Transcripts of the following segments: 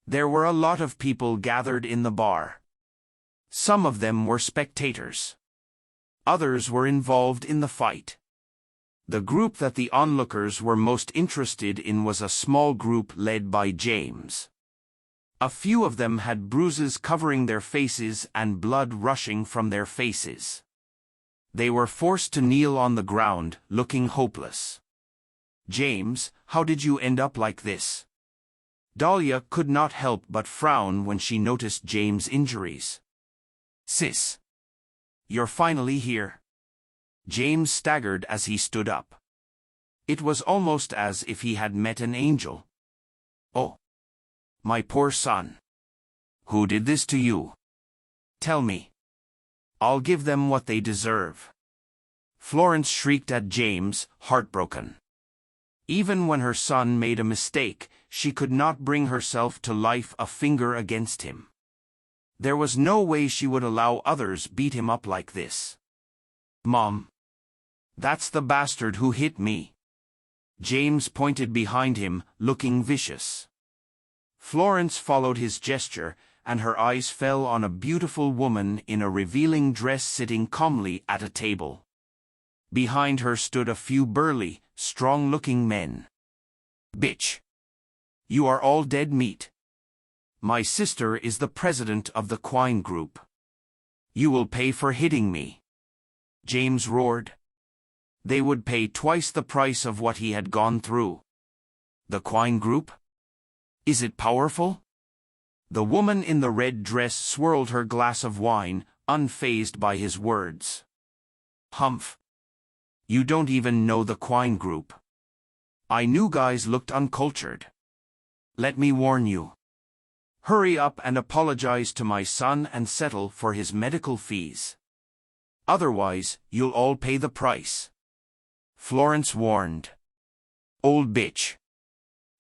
There were a lot of people gathered in the bar. Some of them were spectators. Others were involved in the fight. The group that the onlookers were most interested in was a small group led by James. A few of them had bruises covering their faces and blood rushing from their faces. They were forced to kneel on the ground, looking hopeless. "James, how did you end up like this?" Dahlia could not help but frown when she noticed James' injuries. "Sis, you're finally here." James staggered as he stood up. It was almost as if he had met an angel. "Oh, my poor son. Who did this to you? Tell me. I'll give them what they deserve." Florence shrieked at James, heartbroken. Even when her son made a mistake, she could not bring herself to lift a finger against him. There was no way she would allow others beat him up like this. "Mom, that's the bastard who hit me." James pointed behind him, looking vicious. Florence followed his gesture, and her eyes fell on a beautiful woman in a revealing dress sitting calmly at a table. Behind her stood a few burly, strong-looking men. "Bitch. You are all dead meat. My sister is the president of the Quine Group. You will pay for hitting me." James roared. They would pay twice the price of what he had gone through. "The Quine Group? Is it powerful?" The woman in the red dress swirled her glass of wine, unfazed by his words. "Humph. You don't even know the Quine Group. I knew guys looked uncultured. Let me warn you. Hurry up and apologize to my son and settle for his medical fees. Otherwise, you'll all pay the price." Florence warned. "Old bitch.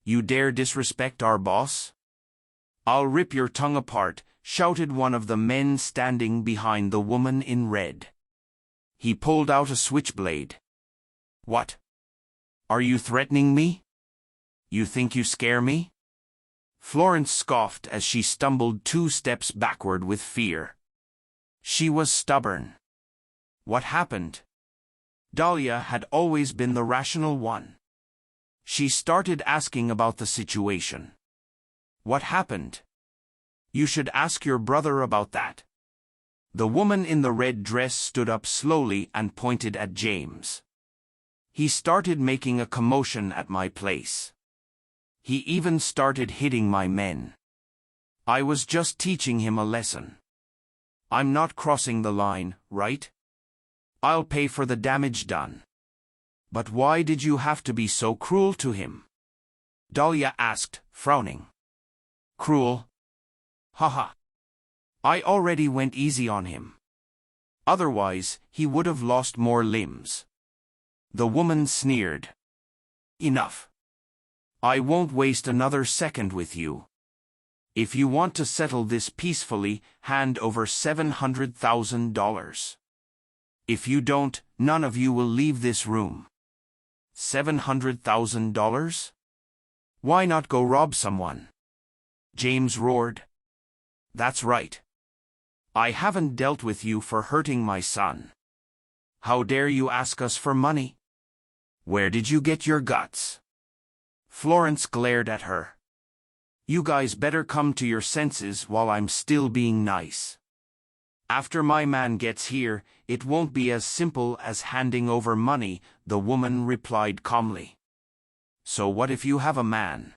You dare disrespect our boss? I'll rip your tongue apart," shouted one of the men standing behind the woman in red. He pulled out a switchblade. "What? Are you threatening me? You think you scare me?" Florence scoffed as she stumbled 2 steps backward with fear. She was stubborn. What happened? Dahlia had always been the rational one. She started asking about the situation. "What happened? You should ask your brother about that." The woman in the red dress stood up slowly and pointed at James. "He started making a commotion at my place. He even started hitting my men. I was just teaching him a lesson. I'm not crossing the line, right? I'll pay for the damage done." "But why did you have to be so cruel to him?" Dahlia asked, frowning. "Cruel? Haha. I already went easy on him. Otherwise, he would have lost more limbs." The woman sneered. "Enough. I won't waste another second with you. If you want to settle this peacefully, hand over $700,000. If you don't, none of you will leave this room." $700,000? Why not go rob someone?" James roared. "That's right. I haven't dealt with you for hurting my son. How dare you ask us for money? Where did you get your guts?" Florence glared at her. "You guys better come to your senses while I'm still being nice. After my man gets here, it won't be as simple as handing over money," the woman replied calmly. "So what if you have a man?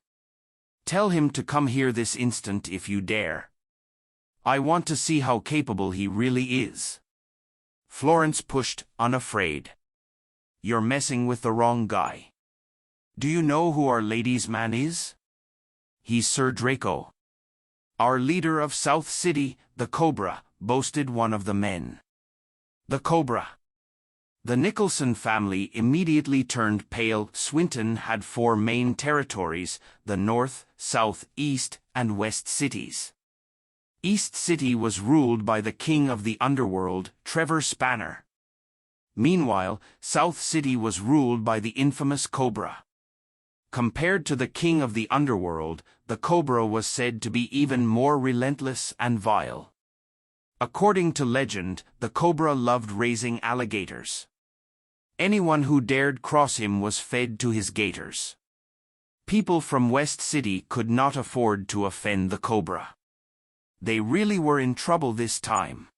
Tell him to come here this instant if you dare. I want to see how capable he really is." Florence pushed, unafraid. "You're messing with the wrong guy. Do you know who our lady's man is? He's Sir Draco. Our leader of South City, the Cobra," boasted one of the men. "The Cobra." The Nicholson family immediately turned pale. Swinton had 4 main territories: the North, South, East, and West cities. East City was ruled by the king of the underworld, Trevor Spanner. Meanwhile, South City was ruled by the infamous Cobra. Compared to the king of the underworld, the cobra was said to be even more relentless and vile. According to legend, the cobra loved raising alligators. Anyone who dared cross him was fed to his gators. People from West City could not afford to offend the cobra. They really were in trouble this time.